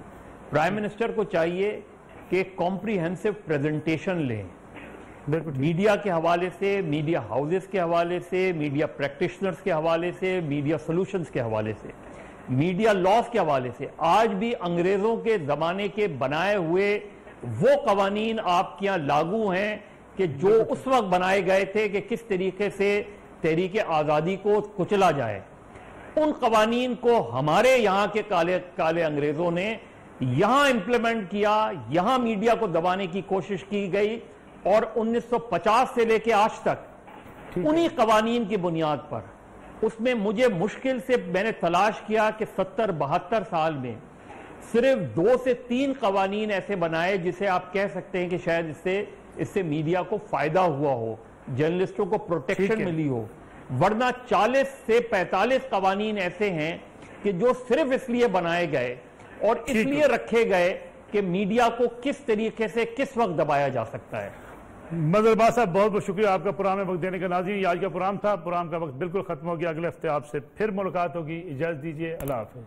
प्राइम मिनिस्टर को चाहिए कि कॉम्प्रिहेंसिव प्रेजेंटेशन लें, मीडिया के हवाले से, मीडिया हाउसेस के हवाले से, मीडिया प्रैक्टिशनर्स के हवाले से, मीडिया सॉल्यूशंस के हवाले से, मीडिया लॉज के हवाले से। आज भी अंग्रेजों के जमाने के बनाए हुए वो कवानीन आपके यहाँ लागू हैं कि जो उस वक्त बनाए गए थे कि किस तरीके से तहरीक आज़ादी को कुचला जाए। उन कवानीन को हमारे यहाँ के काले काले अंग्रेजों ने यहाँ इंप्लीमेंट किया, यहाँ मीडिया को दबाने की कोशिश की गई और 1950 से लेकर आज तक उन्हीं कवानीन की बुनियाद पर, उसमें मुझे मुश्किल से मैंने तलाश किया कि 70-72 साल में सिर्फ 2 से 3 कवानीन ऐसे बनाए जिसे आप कह सकते हैं कि शायद इससे मीडिया को फायदा हुआ हो, जर्नलिस्टों को प्रोटेक्शन मिली हो। वरना 40 से 45 कवानीन ऐसे हैं कि जो सिर्फ इसलिए बनाए गए और इसलिए रखे गए कि मीडिया को किस तरीके से किस वक्त दबाया जा सकता है। मजहर अब्बास साहब, बहुत बहुत शुक्रिया आपका प्रोग्राम में वक्त देने का। नाज़रीन, आज का प्रोग्राम था, प्रोग्राम का वक्त बिल्कुल खत्म हो गया। अगले हफ्ते आपसे फिर मुलाकात होगी। इजाजत दीजिए, अल्लाह हाफिज।